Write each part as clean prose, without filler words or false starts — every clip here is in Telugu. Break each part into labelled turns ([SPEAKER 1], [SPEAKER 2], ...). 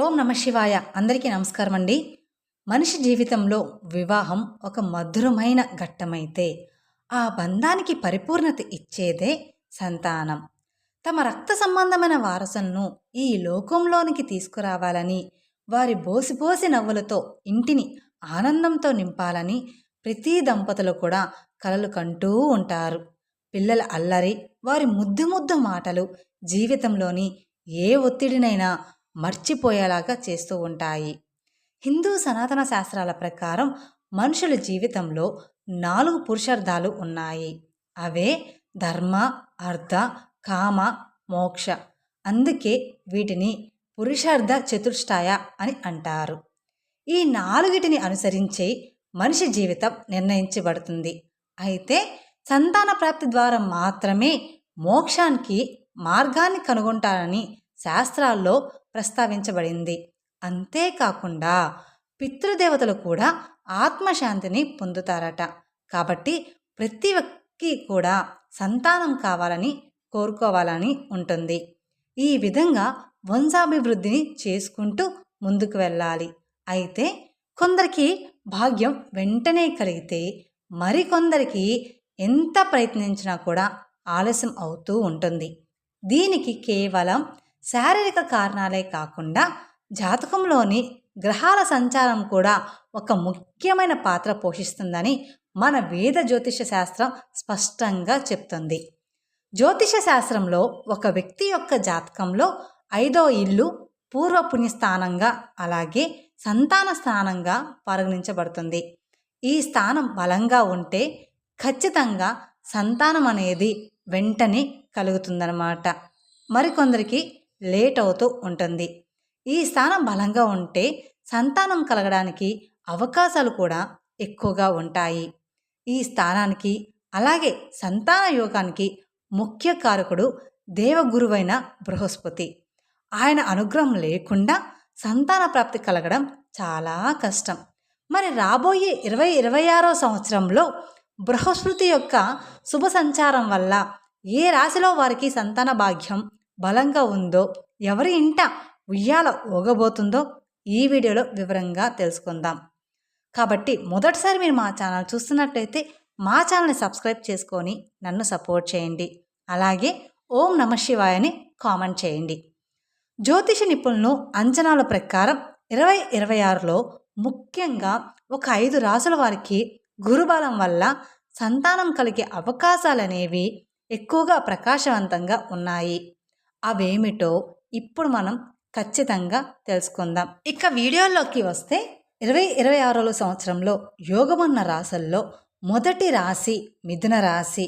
[SPEAKER 1] ఓం నమ శివాయ. అందరికీ నమస్కారం అండి. మనిషి జీవితంలో వివాహం ఒక మధురమైన ఘట్టమైతే ఆ బంధానికి పరిపూర్ణత ఇచ్చేదే సంతానం. తమ రక్త సంబంధమైన వారసులను ఈ లోకంలోనికి తీసుకురావాలని, వారి బోసిబోసి నవ్వులతో ఇంటిని ఆనందంతో నింపాలని ప్రతి దంపతులు కూడా కలలు కంటూ ఉంటారు. పిల్లల అల్లరి, వారి ముద్దు ముద్దు మాటలు జీవితంలోని ఏ ఒత్తిడినైనా మర్చిపోయేలాగా చేస్తూ ఉంటాయి. హిందూ సనాతన శాస్త్రాల ప్రకారం మనుషుల జీవితంలో 4 పురుషార్థాలు ఉన్నాయి. అవే ధర్మ, అర్థ, కామ, మోక్ష. అందుకే వీటిని పురుషార్థ చతుష్టయ అని అంటారు. ఈ 4టిని అనుసరించే మనిషి జీవితం నిర్ణయించబడుతుంది. అయితే సంతాన ప్రాప్తి ద్వారా మాత్రమే మోక్షానికి మార్గాన్ని కనుగొంటారని శాస్త్రాల్లో ప్రస్తావించబడింది. అంతేకాకుండా పితృదేవతలు కూడా ఆత్మశాంతిని పొందుతారట. కాబట్టి ప్రతి వ్యక్తి కూడా సంతానం కావాలని కోరుకోవాలని ఉంటుంది. ఈ విధంగా వంశాభివృద్ధిని చేసుకుంటూ ముందుకు వెళ్ళాలి. అయితే కొందరికి భాగ్యం వెంటనే కలిగితే మరికొందరికి ఎంత ప్రయత్నించినా కూడా ఆలస్యం అవుతూ ఉంటుంది. దీనికి కేవలం శారీరక కారణాలే కాకుండా జాతకంలోని గ్రహాల సంచారం కూడా ఒక ముఖ్యమైన పాత్ర పోషిస్తుందని మన వేద జ్యోతిష శాస్త్రం స్పష్టంగా చెప్తుంది. జ్యోతిష శాస్త్రంలో ఒక వ్యక్తి యొక్క జాతకంలో 5వ ఇల్లు పూర్వపుణ్య స్థానంగా, అలాగే సంతాన స్థానంగా పరిగణించబడుతుంది. ఈ స్థానం బలంగా ఉంటే ఖచ్చితంగా సంతానం అనేది వెంటనే కలుగుతుందన్నమాట. మరికొందరికి లేట్ అవుతూ ఉంటుంది. ఈ స్థానం బలంగా ఉంటే సంతానం కలగడానికి అవకాశాలు కూడా ఎక్కువగా ఉంటాయి. ఈ స్థానానికి అలాగే సంతాన యోగానికి ముఖ్య కారకుడు దేవగురువైన బృహస్పతి. ఆయన అనుగ్రహం లేకుండా సంతాన ప్రాప్తి కలగడం చాలా కష్టం. మరి రాబోయే 2026వ సంవత్సరంలో బృహస్పతి యొక్క శుభ సంచారం వల్ల ఏ రాశిలో వారికి సంతాన భాగ్యం బలంగా ఉందో, ఎవరి ఇంట ఉయ్యాల ఊగబోతుందో ఈ వీడియోలో వివరంగా తెలుసుకుందాం. కాబట్టి మొదటిసారి మీరు మా ఛానల్ చూస్తున్నట్లయితే మా ఛానల్ని సబ్స్క్రైబ్ చేసుకొని నన్ను సపోర్ట్ చేయండి. అలాగే ఓం నమ శివాయ అని కామెంట్ చేయండి. జ్యోతిష నిపుణులు అంచనాల ప్రకారం 2026లో ముఖ్యంగా ఒక 5 రాసుల వారికి గురుబలం వల్ల సంతానం కలిగే అవకాశాలనేవి ఎక్కువగా ప్రకాశవంతంగా ఉన్నాయి. అవేమిటో ఇప్పుడు మనం ఖచ్చితంగా తెలుసుకుందాం. ఇక వీడియోలోకి వస్తే 2026 సంవత్సరంలో యోగమున్న రాశుల్లో మొదటి రాశి మిథున రాశి.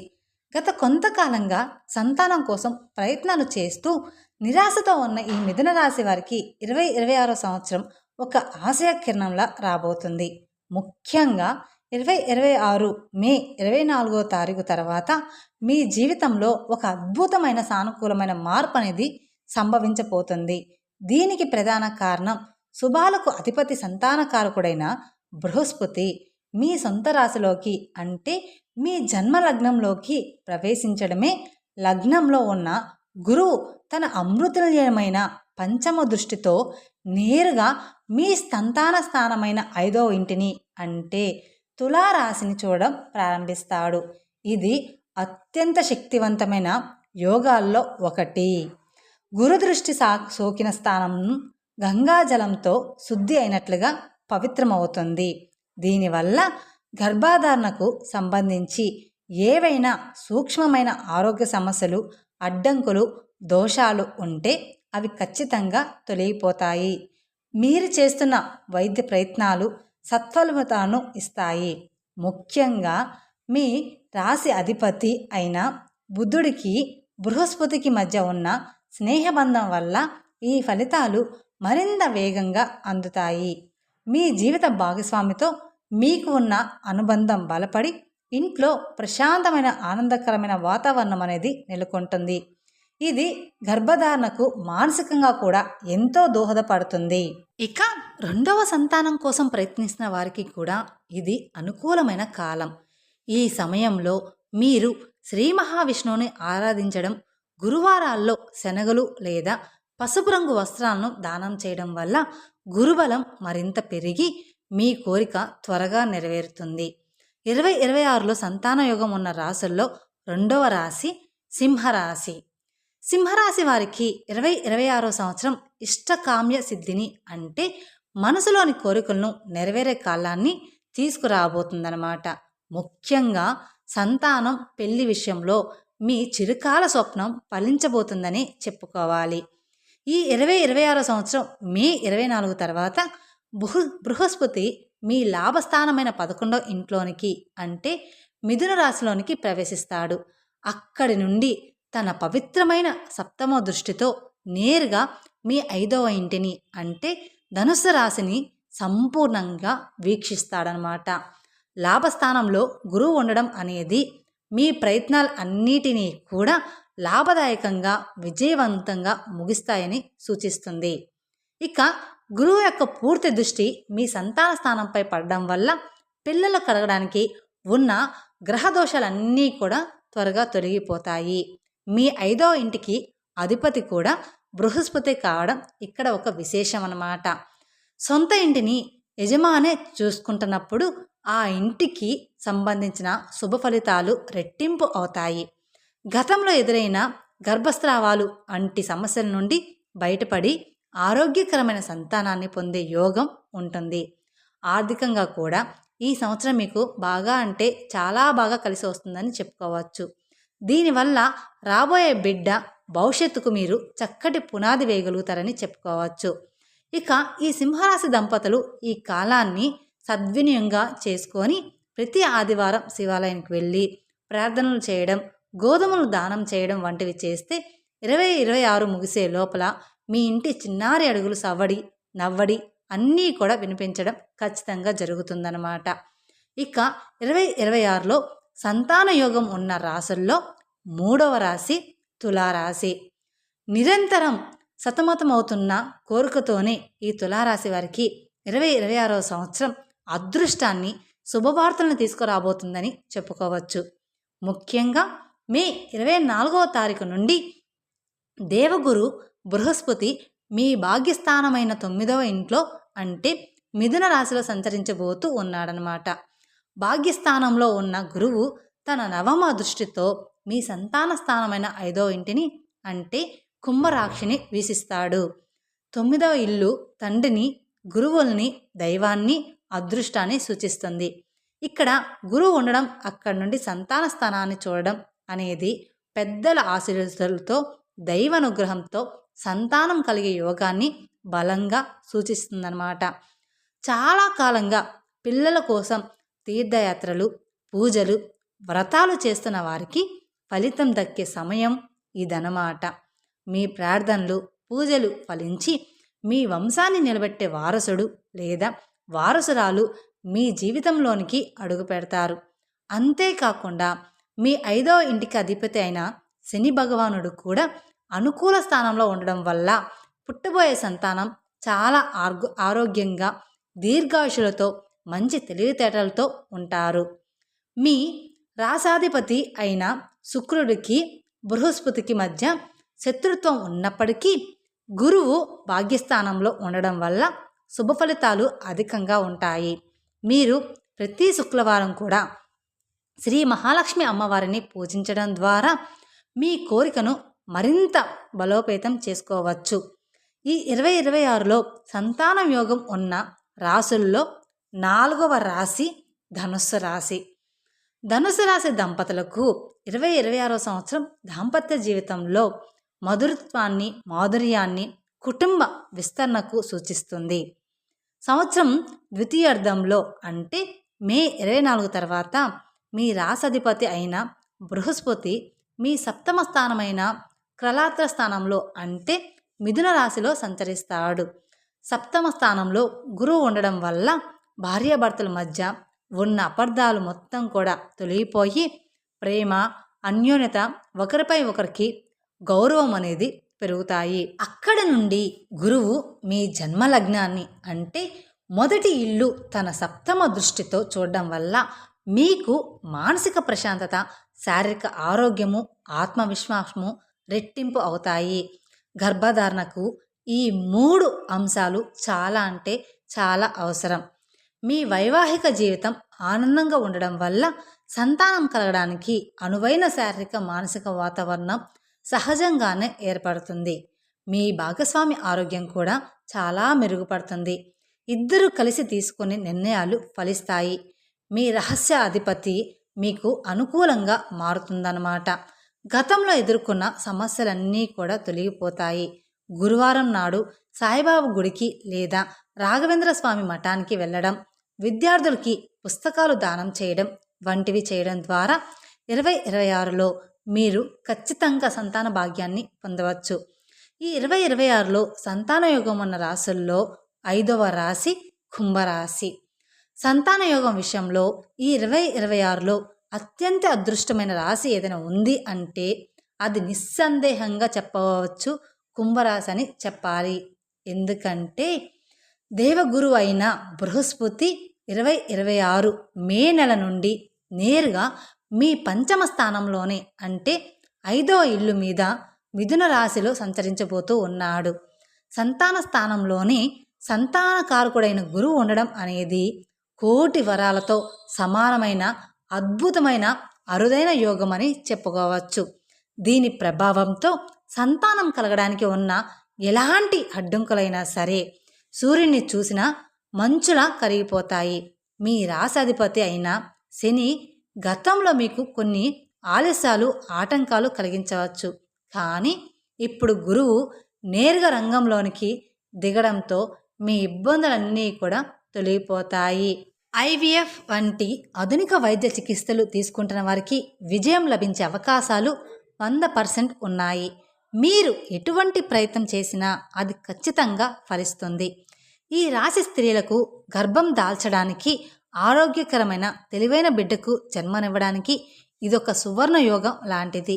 [SPEAKER 1] గత కొంతకాలంగా సంతానం కోసం ప్రయత్నాలు చేస్తూ నిరాశతో ఉన్న ఈ మిథున రాశి వారికి 2026 సంవత్సరం ఒక ఆశయ కిరణంలా రాబోతుంది. ముఖ్యంగా 2026 మే 24వ తారీఖు తర్వాత మీ జీవితంలో ఒక అద్భుతమైన సానుకూలమైన మార్పు అనేది సంభవించబోతుంది. దీనికి ప్రధాన కారణం శుభాలకు అధిపతి సంతానకారకుడైన బృహస్పతి మీ సొంత రాశిలోకి, అంటే మీ జన్మ లగ్నంలోకి ప్రవేశించడమే. లగ్నంలో ఉన్న గురువు తన అమృతల్యమైన పంచమ దృష్టితో నేరుగా మీ సంతాన స్థానమైన 5వ ఇంటిని, అంటే తులారాశిని చూడడం ప్రారంభిస్తాడు. ఇది అత్యంత శక్తివంతమైన యోగాల్లో ఒకటి. గురుదృష్టి సోకిన స్థానం గంగాజలంతో శుద్ధి అయినట్లుగా పవిత్రమవుతుంది. దీనివల్ల గర్భధారణకు సంబంధించి ఏవైనా సూక్ష్మమైన ఆరోగ్య సమస్యలు, అడ్డంకులు, దోషాలు ఉంటే అవి ఖచ్చితంగా తొలగిపోతాయి. మీరు చేస్తున్న వైద్య ప్రయత్నాలు సత్ఫలితాలను ఇస్తాయి. ముఖ్యంగా మీ రాశి అధిపతి అయిన బుధుడికి బృహస్పతికి మధ్య ఉన్న స్నేహబంధం వల్ల ఈ ఫలితాలు మరింత వేగంగా అందుతాయి. మీ జీవిత భాగస్వామితో మీకు ఉన్న అనుబంధం బలపడి ఇంట్లో ప్రశాంతమైన ఆనందకరమైన వాతావరణం అనేది నెలకొంటుంది. ఇది గర్భధారణకు మానసికంగా కూడా ఎంతో దోహదపడుతుంది. ఇక 2వ సంతానం కోసం ప్రయత్నిస్తున్న వారికి కూడా ఇది అనుకూలమైన కాలం. ఈ సమయంలో మీరు శ్రీ మహావిష్ణువుని ఆరాధించడం, గురువారాల్లో శనగలు లేదా పసుపు రంగు వస్త్రాలను దానం చేయడం వల్ల గురుబలం మరింత పెరిగి మీ కోరిక త్వరగా నెరవేరుతుంది. 2026లో సంతాన యోగం ఉన్న రాసుల్లో రెండవ రాశి సింహరాశి. సింహరాశి వారికి 2026 సంవత్సరం ఇష్టకామ్య సిద్ధిని అంటే మనసులోని కోరికలను నెరవేరే కాలాన్ని తీసుకురాబోతుందన్నమాట. ముఖ్యంగా సంతానం పెళ్లి విషయంలో మీ చిరకాల స్వప్నం ఫలించబోతుందని చెప్పుకోవాలి. ఈ 2026 సంవత్సరం మే 24 తర్వాత బృహస్పతి మీ లాభస్థానమైన 11వ ఇంట్లోనికి అంటే మిథున రాశిలోనికి ప్రవేశిస్తాడు. అక్కడి నుండి తన పవిత్రమైన 7వ దృష్టితో నేరుగా మీ 5వ ఇంటిని అంటే ధనుస్సు రాశిని సంపూర్ణంగా వీక్షిస్తాడనమాట. లాభస్థానంలో గురువు ఉండడం అనేది మీ ప్రయత్నాలు అన్నిటినీ కూడా లాభదాయకంగా విజయవంతంగా ముగిస్తాయని సూచిస్తుంది. ఇక గురువు యొక్క పూర్తి దృష్టి మీ సంతాన స్థానంపై పడడం వల్ల పిల్లలు కలగడానికి ఉన్న గ్రహ దోషాలన్నీ కూడా త్వరగా తొలగిపోతాయి. మీ 5వ ఇంటికి అధిపతి కూడా బృహస్పతి కావడం ఇక్కడ ఒక విశేషం అన్నమాట. సొంత ఇంటిని యజమానే చూసుకుంటున్నప్పుడు ఆ ఇంటికి సంబంధించిన శుభ ఫలితాలు రెట్టింపు అవుతాయి. గతంలో ఎదురైన గర్భస్రావాలు వంటి సమస్యల నుండి బయటపడి ఆరోగ్యకరమైన సంతానాన్ని పొందే యోగం ఉంటుంది. ఆర్థికంగా కూడా ఈ సంవత్సరం మీకు బాగా అంటే చాలా బాగా కలిసి వస్తుందని చెప్పుకోవచ్చు. దీనివల్ల రాబోయే బిడ్డ భవిష్యత్తుకు మీరు చక్కటి పునాది వేయగలుగుతారని చెప్పుకోవచ్చు. ఇక ఈ సింహరాశి దంపతులు ఈ కాలాన్ని సద్వినియోగంగా చేసుకొని ప్రతి ఆదివారం శివాలయానికి వెళ్ళి ప్రార్థనలు చేయడం, గోధుమలు దానం చేయడం వంటివి చేస్తే 2026 ముగిసే లోపల మీ ఇంటి చిన్నారి అడుగులు సవ్వడి నవ్వడి అన్నీ కూడా వినిపించడం ఖచ్చితంగా జరుగుతుందన్నమాట. ఇక 2026లో సంతాన యోగం ఉన్న రాశుల్లో 3వ రాశి తులారాశి. నిరంతరం సతమతమవుతున్న కోరికతోనే ఈ తులారాశి వారికి 2026 సంవత్సరం అదృష్టాన్ని శుభవార్తలను తీసుకురాబోతుందని చెప్పుకోవచ్చు. ముఖ్యంగా మే 24వ తారీఖు నుండి దేవగురు బృహస్పతి మీ భాగ్యస్థానమైన 9వ ఇంట్లో అంటే మిథున రాశిలో సంచరించబోతూ ఉన్నాడనమాట. భాగ్యస్థానంలో ఉన్న గురువు తన 9వ దృష్టితో మీ సంతాన స్థానమైన 5వ ఇంటిని అంటే కుంభరాశిని వీక్షిస్తాడు. 9వ ఇల్లు తండ్రిని, గురువుల్ని, దైవాన్ని, అదృష్టాన్ని సూచిస్తుంది. ఇక్కడ గురువు ఉండడం, అక్కడి నుండి సంతాన స్థానాన్ని చూడడం అనేది పెద్దల ఆశీర్వాదాలతో దైవానుగ్రహంతో సంతానం కలిగే యోగాన్ని బలంగా సూచిస్తుందన్నమాట. చాలా కాలంగా పిల్లల కోసం తీర్థయాత్రలు, పూజలు, వ్రతాలు చేస్తున్న వారికి ఫలితం దక్కే సమయం ఇదన్నమాట. మీ ప్రార్థనలు, పూజలు ఫలించి మీ వంశాన్ని నిలబెట్టే వారసుడు లేదా వారసురాలు మీ జీవితంలోనికి అడుగు పెడతారు. అంతేకాకుండా మీ 5వ ఇంటికి అధిపతి అయిన శని భగవానుడు కూడా అనుకూల స్థానంలో ఉండడం వల్ల పుట్టబోయే సంతానం చాలా ఆరోగ్యంగా, దీర్ఘాయుషులతో, మంచి తెలివితేటలతో ఉంటారు. మీ రాశాధిపతి అయిన శుక్రుడికి బృహస్పతికి మధ్య శత్రుత్వం ఉన్నప్పటికీ గురువు భాగ్యస్థానంలో ఉండడం వల్ల శుభ ఫలితాలు అధికంగా ఉంటాయి. మీరు ప్రతి శుక్రవారం కూడా శ్రీ మహాలక్ష్మి అమ్మవారిని పూజించడం ద్వారా మీ కోరికను మరింత బలోపేతం చేసుకోవచ్చు. ఈ 2026లో సంతానం యోగం ఉన్న రాశుల్లో 4వ రాశి ధనుస్సు రాశి. ధనుస్సు రాశి దంపతులకు 2026 సంవత్సరం దాంపత్య జీవితంలో మధురత్వాన్ని, మాధుర్యాన్ని, కుటుంబ విస్తరణకు సూచిస్తుంది. సంవత్సరం ద్వితీయార్థంలో అంటే మే 24 తర్వాత మీ రాశాధిపతి అయిన బృహస్పతి మీ 7వ స్థానమైన క్రలాత్ర స్థానంలో అంటే మిథున రాశిలో సంచరిస్తాడు. 7వ స్థానంలో గురువు ఉండడం వల్ల భార్యాభర్తల మధ్య ఉన్న అపార్థాలు మొత్తం కూడా తొలగిపోయి ప్రేమ, అన్యోన్యత, ఒకరిపై ఒకరికి గౌరవం అనేది పెరుగుతాయి. అక్కడ నుండి గురువు మీ జన్మలగ్నాన్ని అంటే మొదటి ఇల్లు తన 7వ దృష్టితో చూడడం వల్ల మీకు మానసిక ప్రశాంతత, శారీరక ఆరోగ్యము, ఆత్మవిశ్వాసము రెట్టింపు అవుతాయి. గర్భధారణకు ఈ 3 అంశాలు చాలా అంటే చాలా అవసరం. మీ వైవాహిక జీవితం ఆనందంగా ఉండడం వల్ల సంతానం కలగడానికి అనువైన శారీరక మానసిక వాతావరణం సహజంగానే ఏర్పడుతుంది. మీ భాగస్వామి ఆరోగ్యం కూడా చాలా మెరుగుపడుతుంది. ఇద్దరు కలిసి తీసుకునే నిర్ణయాలు ఫలిస్తాయి. మీ రహస్య అధిపతి మీకు అనుకూలంగా మారుతుందన్నమాట. గతంలో ఎదుర్కొన్న సమస్యలన్నీ కూడా తొలగిపోతాయి. గురువారం నాడు సాయిబాబా గుడికి లేదా రాఘవేంద్ర స్వామి మఠానికి వెళ్ళడం, విద్యార్థులకి పుస్తకాలు దానం చేయడం వంటివి చేయడం ద్వారా 2026లో మీరు ఖచ్చితంగా సంతాన భాగ్యాన్ని పొందవచ్చు. ఈ 2026లో సంతాన యోగం ఉన్న రాశుల్లో 5వ రాశి కుంభరాశి. సంతాన యోగం విషయంలో ఈ 2026లో అత్యంత అదృష్టమైన రాశి ఏదైనా ఉంది అంటే అది నిస్సందేహంగా చెప్పవచ్చు కుంభరాశి అని చెప్పాలి. ఎందుకంటే దేవగురు అయిన బృహస్పతి 2026 మే నెల నుండి నేరుగా మీ పంచమ స్థానంలోనే అంటే 5వ ఇల్లు మీద మిథున రాశిలో సంచరించబోతూ ఉన్నాడు. సంతాన స్థానంలోని సంతానకారకుడైన గురువు ఉండడం అనేది కోటి వరాలతో సమానమైన అద్భుతమైన అరుదైన యోగం అని చెప్పుకోవచ్చు. దీని ప్రభావంతో సంతానం కలగడానికి ఉన్న ఎలాంటి అడ్డంకులైనా సరే సూర్యుని చూసినా మంచులా కరిగిపోతాయి. మీ రాశాధిపతి అయిన శని గతంలో మీకు కొన్ని ఆలస్యాలు ఆటంకాలు కలిగించవచ్చు. కానీ ఇప్పుడు గురువు నేరుగా రంగంలోనికి దిగడంతో మీ ఇబ్బందులన్నీ కూడా తొలగిపోతాయి. ఐవీఎఫ్ వంటి ఆధునిక వైద్య చికిత్సలు తీసుకుంటున్న వారికి విజయం లభించే అవకాశాలు 100% ఉన్నాయి. మీరు ఎటువంటి ప్రయత్నం చేసినా అది ఖచ్చితంగా ఫలిస్తుంది. ఈ రాశి స్త్రీలకు గర్భం దాల్చడానికి, ఆరోగ్యకరమైన తెలివైన బిడ్డకు జన్మనివ్వడానికి ఇదొక సువర్ణ యోగం లాంటిది.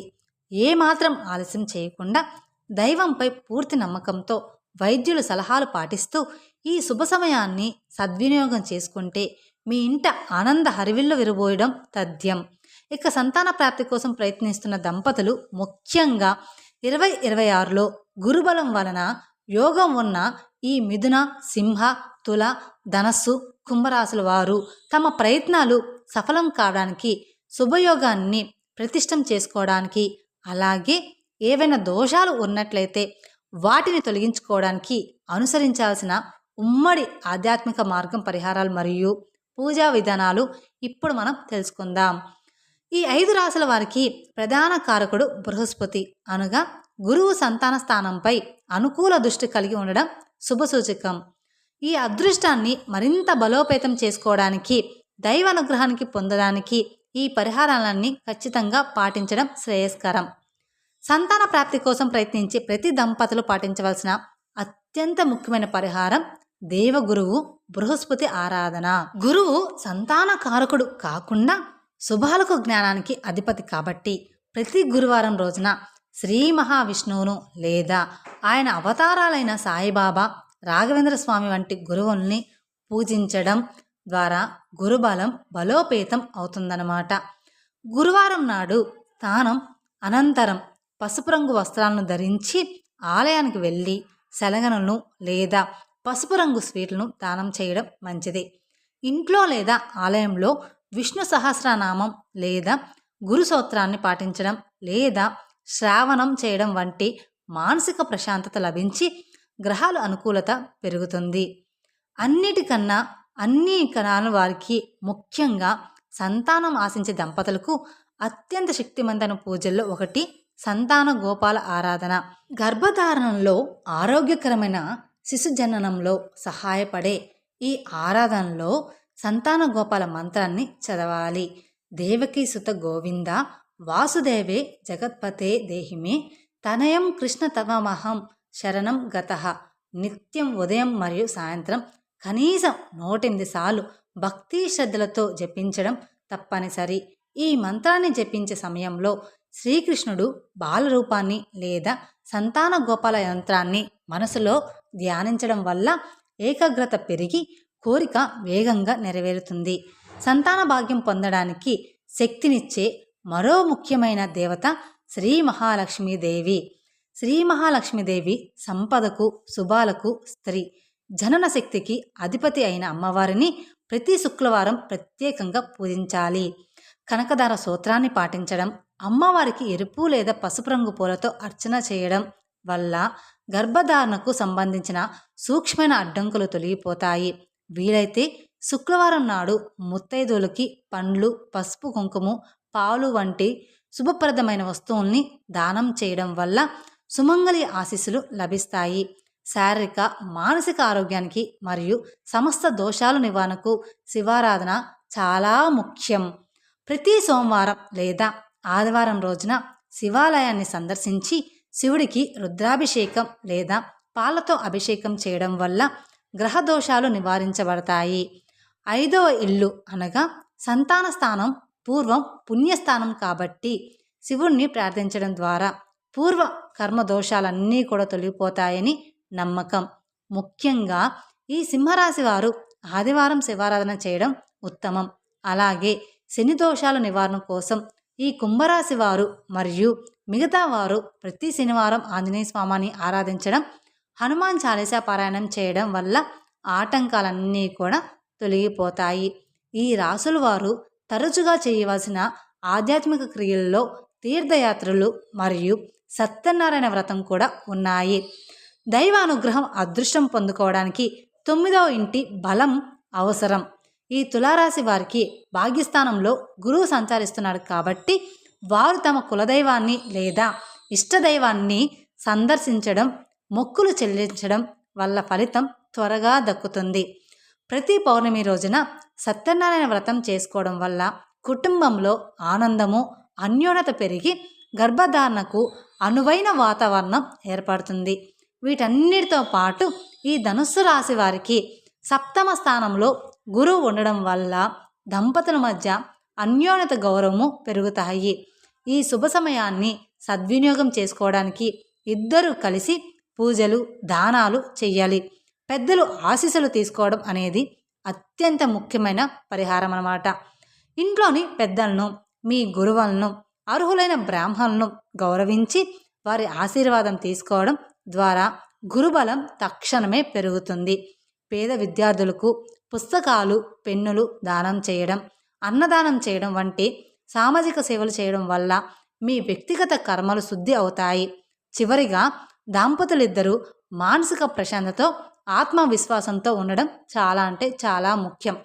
[SPEAKER 1] ఏమాత్రం ఆలస్యం చేయకుండా దైవంపై పూర్తి నమ్మకంతో వైద్యుల సలహాలు పాటిస్తూ ఈ శుభ సమయాన్ని సద్వినియోగం చేసుకుంటే మీ ఇంట ఆనంద హరివిల్లు విరబోయడం తథ్యం. ఇక సంతాన ప్రాప్తి కోసం ప్రయత్నిస్తున్న దంపతులు ముఖ్యంగా 2026లో గురుబలం వలన యోగం ఉన్న ఈ మిథున, సింహ, తుల, ధనస్సు, కుంభరాశుల వారు తమ ప్రయత్నాలు సఫలం కావడానికి, శుభయోగాన్ని ప్రతిష్టం చేసుకోవడానికి, అలాగే ఏవైనా దోషాలు ఉన్నట్లయితే వాటిని తొలగించుకోవడానికి అనుసరించాల్సిన ఉమ్మడి ఆధ్యాత్మిక మార్గం, పరిహారాలు మరియు పూజా విధానాలు ఇప్పుడు మనం తెలుసుకుందాం. ఈ 5 రాశుల వారికి ప్రధాన కారకుడు బృహస్పతి అనగా గురువు సంతాన స్థానంపై అనుకూల దృష్టి కలిగి ఉండడం శుభసూచకం. ఈ అదృష్టాన్ని మరింత బలోపేతం చేసుకోవడానికి, దైవ అనుగ్రహానికి పొందడానికి ఈ పరిహారాలన్నీ ఖచ్చితంగా పాటించడం శ్రేయస్కరం. సంతాన ప్రాప్తి కోసం ప్రయత్నించే ప్రతి దంపతులు పాటించవలసిన అత్యంత ముఖ్యమైన పరిహారం దేవగురువు బృహస్పతి ఆరాధన. గురువు సంతాన కారకుడు కాకుండా శుభాలకు జ్ఞానానికి అధిపతి కాబట్టి ప్రతి గురువారం రోజున శ్రీ మహావిష్ణువును లేదా ఆయన అవతారాలైన సాయిబాబా, రాఘవేంద్ర స్వామి వంటి గురువుల్ని పూజించడం ద్వారా గురుబలం బలోపేతం అవుతుందన్నమాట. గురువారం నాడు స్నానం అనంతరం పసుపు రంగు వస్త్రాలను ధరించి ఆలయానికి వెళ్ళి శనగలను లేదా పసుపు రంగు స్వీట్లను దానం చేయడం మంచిది. ఇంట్లో లేదా ఆలయంలో విష్ణు సహస్రనామం లేదా గురు సూత్రాన్ని పాటించడం లేదా శ్రావణం చేయడం వంటి మానసిక ప్రశాంతత లభించి గ్రహాల అనుకూలత పెరుగుతుంది. అన్నిటికన్నా అన్ని కణాల వారికి, ముఖ్యంగా సంతానం ఆశించే దంపతులకు అత్యంత శక్తివంతమైన పూజల్లో ఒకటి సంతాన గోపాల ఆరాధన. గర్భధారణలో ఆరోగ్యకరమైన శిశు జననంలో సహాయపడే ఈ ఆరాధనలో సంతాన గోపాల మంత్రాన్ని చదవాలి. దేవకీ సుత గోవింద వాసుదేవే జగత్పతే దేహిమే తనయం కృష్ణ తవమహం శరణం గతః నిత్యం ఉదయం మరియు సాయంత్రం కనీసం 108 సార్లు భక్తి శ్రద్ధలతో జపించడం తప్పనిసరి. ఈ మంత్రాన్ని జపించే సమయంలో శ్రీకృష్ణుడు బాలరూపాన్ని లేదా సంతాన గోపాల యంత్రాన్ని మనసులో ధ్యానించడం వల్ల ఏకాగ్రత పెరిగి కోరిక వేగంగా నెరవేరుతుంది. సంతాన భాగ్యం పొందడానికి శక్తినిచ్చే మరో ముఖ్యమైన దేవత శ్రీ మహాలక్ష్మీదేవి. శ్రీ మహాలక్ష్మీదేవి సంపదకు, శుభాలకు స్త్రీ, జనన శక్తికి అధిపతి అయిన అమ్మవారిని ప్రతి శుక్రవారం ప్రత్యేకంగా పూజించాలి. కనకదార సూత్రాన్ని పాటించడం, అమ్మవారికి ఎరుపు లేదా పసుపు రంగు పూలతో అర్చన చేయడం వల్ల గర్భధారణకు సంబంధించిన సూక్ష్మమైన అడ్డంకులు తొలగిపోతాయి. వీలైతే శుక్రవారం నాడు ముత్తైదువులకి పండ్లు, పసుపు, కుంకుమ, పాలు వంటి శుభప్రదమైన వస్తువుల్ని దానం చేయడం వల్ల సుమంగళి ఆశీస్సులు లభిస్తాయి. శారీరక, మానసిక ఆరోగ్యానికి మరియు సమస్త దోషాల నివారణకు శివారాధన చాలా ముఖ్యం. ప్రతి సోమవారం లేదా ఆదివారం రోజున శివాలయాన్ని సందర్శించి శివుడికి రుద్రాభిషేకం లేదా పాలతో అభిషేకం చేయడం వల్ల గ్రహ దోషాలు నివారించబడతాయి. 5వ ఇల్లు అనగా సంతాన స్థానం పూర్వం పుణ్యస్థానం కాబట్టి శివుణ్ణి ప్రార్థించడం ద్వారా పూర్వ కర్మ దోషాలన్నీ కూడా తొలగిపోతాయని నమ్మకం. ముఖ్యంగా ఈ సింహరాశి వారు ఆదివారం శివారాధన చేయడం ఉత్తమం. అలాగే శని దోషాల నివారణ కోసం ఈ కుంభరాశి వారు మరియు మిగతా వారు ప్రతి శనివారం ఆంజనేయ స్వామిని ఆరాధించడం, హనుమాన్ చాలీసా పారాయణం చేయడం వల్ల ఆటంకాలన్నీ కూడా తొలగిపోతాయి. ఈ రాసుల వారు తరచుగా చేయవలసిన ఆధ్యాత్మిక క్రియల్లో తీర్థయాత్రలు మరియు సత్యనారాయణ వ్రతం కూడా ఉన్నాయి. దైవానుగ్రహం, అదృష్టం పొందుకోవడానికి 9వ ఇంటి బలం అవసరం. ఈ తులారాశి వారికి భాగ్యస్థానంలో గురువు సంచరిస్తున్నాడు కాబట్టి వారు తమ కులదైవాన్ని లేదా ఇష్టదైవాన్ని సందర్శించడం, మొక్కులు చెల్లించడం వల్ల ఫలితం త్వరగా దక్కుతుంది. ప్రతి పౌర్ణమి రోజున సత్యనారాయణ వ్రతం చేసుకోవడం వల్ల కుటుంబంలో ఆనందము, అన్యోన్యత పెరిగి గర్భధారణకు అనువైన వాతావరణం ఏర్పడుతుంది. వీటన్నిటితో పాటు ఈ ధనుస్సు రాశి వారికి 7వ స్థానంలో గురువు ఉండడం వల్ల దంపతుల మధ్య అన్యోన్యత, గౌరవము పెరుగుతాయి. ఈ శుభ సమయాన్ని సద్వినియోగం చేసుకోవడానికి ఇద్దరూ కలిసి పూజలు, దానాలు చెయ్యాలి. పెద్దలు ఆశీస్సులు తీసుకోవడం అనేది అత్యంత ముఖ్యమైన పరిహారం అన్నమాట. ఇంట్లోని పెద్దలను, మీ గురువులను, అర్హులైన బ్రాహ్మణులను గౌరవించి వారి ఆశీర్వాదం తీసుకోవడం ద్వారా గురుబలం తక్షణమే పెరుగుతుంది. పేద విద్యార్థులకు పుస్తకాలు, పెన్నులు దానం చేయడం, అన్నదానం చేయడం వంటి సామాజిక సేవలు చేయడం వల్ల మీ వ్యక్తిగత కర్మలు శుద్ధి అవుతాయి. చివరిగా దాంపతులిద్దరూ మానసిక ప్రశాంతతో, ఆత్మవిశ్వాసంతో ఉండడం చాలా అంటే చాలా ముఖ్యం.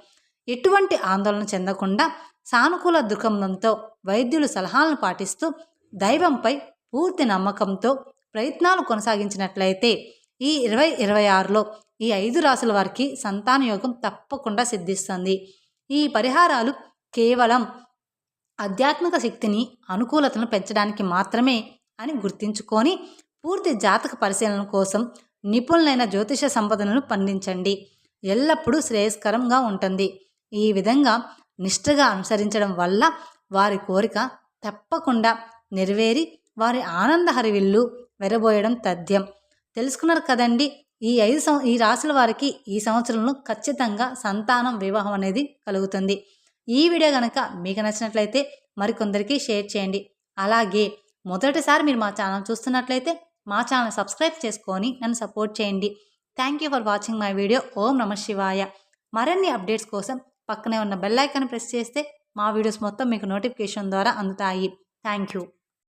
[SPEAKER 1] ఎటువంటి ఆందోళన చెందకుండా సానుకూల దృక్పథంతో వైద్యుల సలహాలను పాటిస్తూ దైవంపై పూర్తి నమ్మకంతో ప్రయత్నాలు కొనసాగించినట్లయితే ఈ 2026లో ఈ 5 రాసుల వారికి సంతాన యోగం తప్పకుండా సిద్ధిస్తుంది. ఈ పరిహారాలు కేవలం ఆధ్యాత్మిక శక్తిని, అనుకూలతను పెంచడానికి మాత్రమే అని గుర్తుంచుకొని పూర్తి జాతక పరిశీలన కోసం నిపుణులైన జ్యోతిష సంపదలను పండించండి. ఎల్లప్పుడూ శ్రేయస్కరంగా ఉంటుంది. ఈ విధంగా నిష్ఠగా అనుసరించడం వల్ల వారి కోరిక తప్పకుండా నెరవేరి వారి ఆనంద హరివిల్లు వెరబోయడం తథ్యం. తెలుసుకున్నారు కదండి. ఈ రాశుల వారికి ఈ సంవత్సరంలో ఖచ్చితంగా సంతానం, వివాహం అనేది కలుగుతుంది. ఈ వీడియో కనుక మీకు నచ్చినట్లయితే మరికొందరికి షేర్ చేయండి. అలాగే మొదటిసారి మీరు మా ఛానల్ చూస్తున్నట్లయితే మా ఛానల్ సబ్స్క్రైబ్ చేసుకొని నన్ను సపోర్ట్ చేయండి. Thank you for watching my video. ఓం నమః శివాయ. మరిన్ని అప్డేట్స్ కోసం పక్కనే ఉన్న బెల్ ఐకాన్ ప్రెస్ చేస్తే మా వీడియోస్ మొత్తం మీకు నోటిఫికేషన్ ద్వారా అందుతాయి. Thank you.